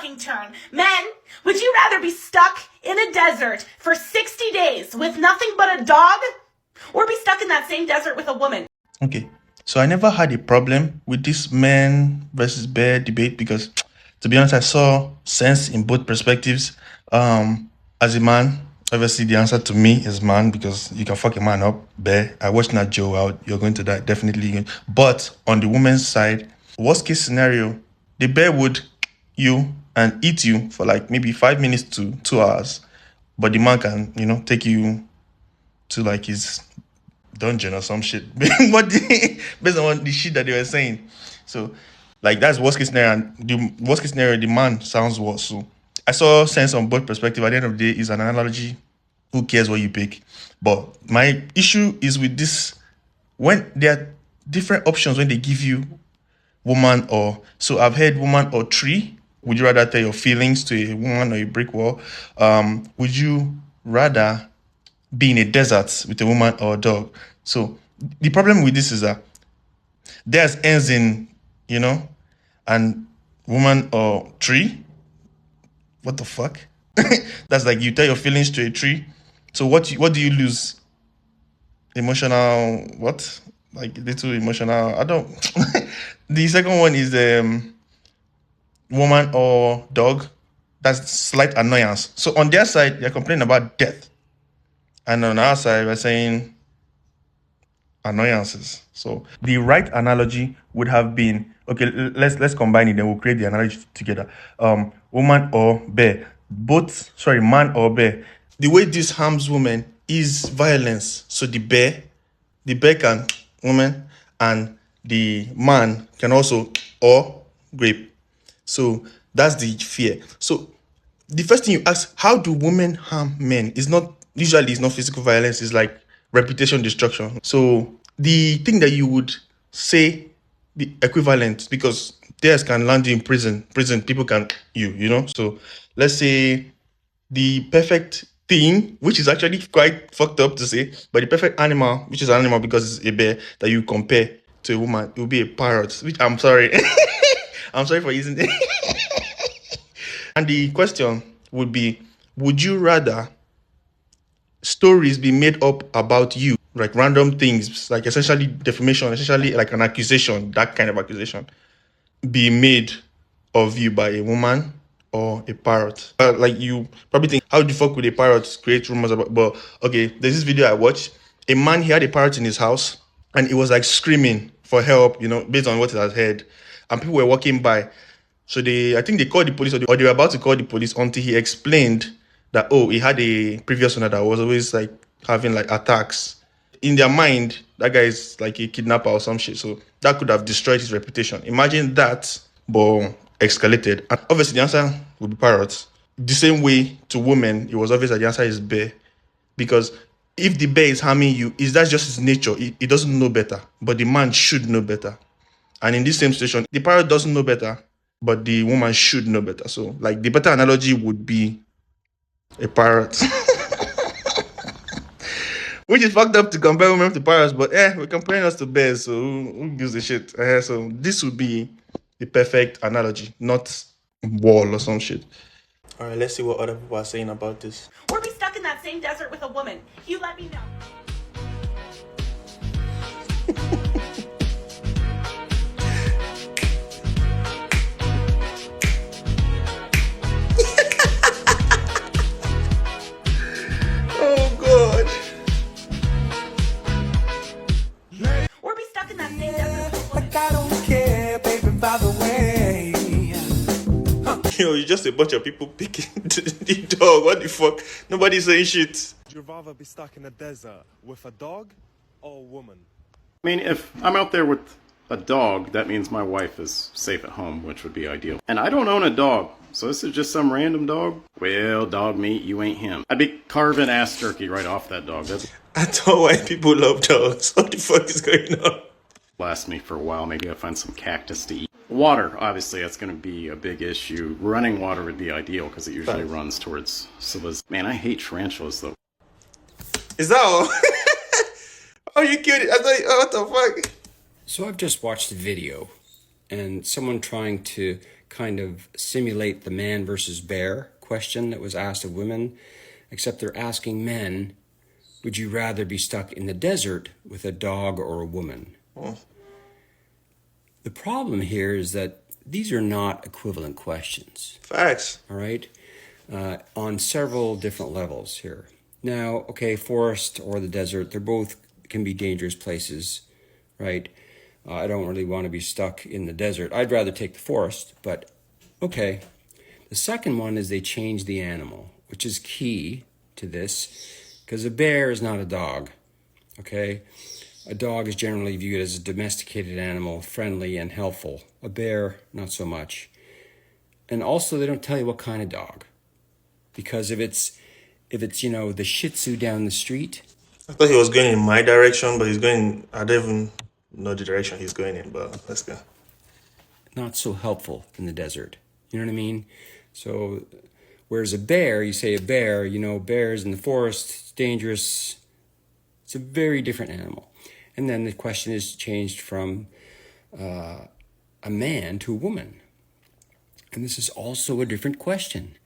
fucking turn. Men, would you rather be stuck in a desert for 60 days with nothing but a dog, or be stuck in that same desert with a woman? Okay, so I never had a problem with this man versus bear debate because, to be honest, I saw sense in both perspectives. As a man, obviously the answer to me is man, because you can fuck a man up. Bear, I watched Nat Joe out. You're going to die, definitely. But on the woman's side, worst case scenario, the bear would you and eat you for like maybe 5 minutes to 2 hours, but the man can, take you to like his dungeon or some shit. Based on the shit that they were saying. So, like, that's worst case scenario. And the worst case scenario, the man sounds worse. So, I saw sense on both perspectives. At the end of the day, it's an analogy. Who cares what you pick? But my issue is with this: when there are different options when they give you woman or, so I've heard woman or tree. Would you rather tell your feelings to a woman or a brick wall? Would you rather be in a desert with a woman or a dog? So the problem with this is that there's ends in, and woman or tree. What the fuck? That's like you tell your feelings to a tree. So what do you lose? Emotional what? Like little emotional. I don't. The second one is woman or dog. That's slight annoyance. So on their side, they're complaining about death. And on our side, we're saying annoyances. So the right analogy would have been, okay, let's combine it, then we'll create the analogy together. Woman or bear. Man or bear. The way this harms women is violence. So the bear can woman, and the man can also or rape. So that's the fear. So the first thing you ask, how do women harm men? It's not physical violence, it's like reputation destruction. So the thing that you would say the equivalent, because theirs can land you in prison, people can So let's say the perfect thing, which is actually quite fucked up to say, but the perfect animal, which is an animal because it's a bear, that you compare to a woman, it would be a parrot, which I'm sorry. I'm sorry for using it. And the question would be, would you rather stories be made up about you, like random things, like essentially defamation, essentially like an accusation, that kind of accusation, be made of you by a woman or a parrot? Like, you probably think, how the fuck would a parrot create rumors about? But okay, there's this video I watched. A man, he had a parrot in his house, and it was like screaming for help, based on what it had heard, and people were walking by. So I think they called the police, or they were about to call the police, until he explained that, oh, he had a previous owner that was always like having like attacks. In their mind, that guy is like a kidnapper or some shit. So that could have destroyed his reputation. Imagine that, but escalated. And obviously the answer would be parrots. The same way to women, it was obvious that the answer is bear. Because if the bear is harming you, that's just his nature. It doesn't know better. But the man should know better. And in this same situation, the parrot doesn't know better, but the woman should know better. So, like, the better analogy would be a parrot. Which is fucked up to compare women to parrots, but we're comparing us to bears, so who gives a shit? So this would be the perfect analogy, not wall or some shit. All right, let's see what other people are saying about this. Or be stuck in that same desert with a woman. You let me know. It's just a bunch of people picking the dog. What the fuck? Nobody's saying shit. Would you rather be stuck in a desert with a dog or a woman? I mean, if I'm out there with a dog, that means my wife is safe at home, which would be ideal. And I don't own a dog, so this is just some random dog? Well, dog meat, you ain't him. I'd be carving ass jerky right off that dog. I thought white people love dogs. What the fuck is going on? Last me for a while. Maybe I'll find some cactus to eat. Water, obviously, that's going to be a big issue. Running water would be ideal because it usually runs towards civilians. Man, I hate tarantulas, though. Is that all? Oh, you killed it. I thought, what the fuck? So I've just watched a video, and someone trying to kind of simulate the man versus bear question that was asked of women, except they're asking men, would you rather be stuck in the desert with a dog or a woman? The problem here is that these are not equivalent questions. Facts. All right? On several different levels here. Now, okay, forest or the desert, they're both can be dangerous places, right? I don't really want to be stuck in the desert. I'd rather take the forest, but okay. The second one is they change the animal, which is key to this, because a bear is not a dog, okay? A dog is generally viewed as a domesticated animal, friendly and helpful. A bear, not so much. And also, they don't tell you what kind of dog, because if it's the Shih Tzu down the street. I thought he was going in my direction, but he's going. I don't even know the direction he's going in. But let's go. Not so helpful in the desert. You know what I mean? So, whereas a bear, you say a bear, bears in the forest, it's dangerous. It's a very different animal. And then the question is changed from a man to a woman. And this is also a different question.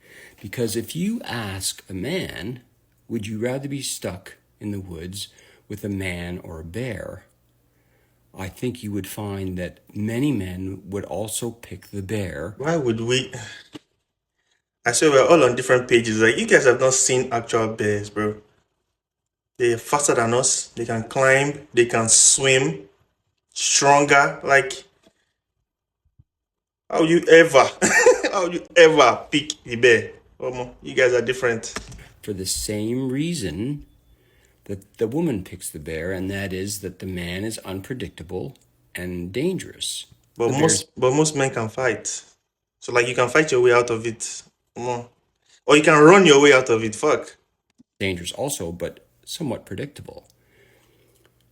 Because if you ask a man, would you rather be stuck in the woods with a man or a bear? I think you would find that many men would also pick the bear. Why would we? I swear we're all on different pages. Like, you guys have not seen actual bears, bro. They're faster than us. They can climb. They can swim. Stronger. Like, how you ever, how you ever pick the bear? You guys are different. For the same reason that the woman picks the bear, and that is that the man is unpredictable and dangerous. But most men can fight. So like you can fight your way out of it. Or you can run your way out of it. Fuck. Dangerous also, but somewhat predictable.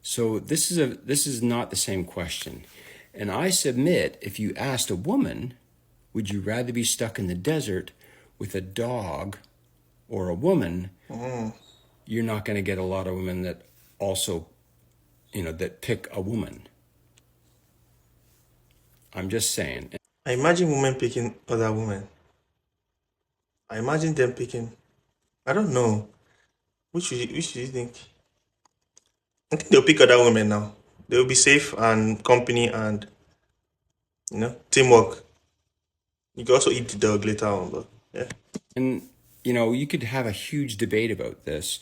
So this is not the same question. And I submit, if you asked a woman, would you rather be stuck in the desert with a dog or a woman, you're not going to get a lot of women that also, that pick a woman. I'm just saying. I imagine women picking other women. I imagine them picking. I don't know. Which do you think? I think they'll pick other women now. They'll be safe and company and teamwork. You can also eat the dog later on, but yeah. And you could have a huge debate about this,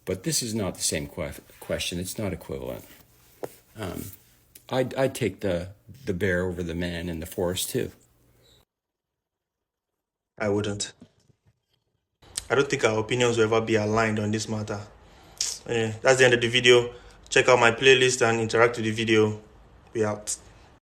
but this is not the same question. It's not equivalent. I'd take the bear over the man in the forest too. I wouldn't. I don't think our opinions will ever be aligned on this matter. Yeah, that's the end of the video. Check out my playlist and interact with the video. We out.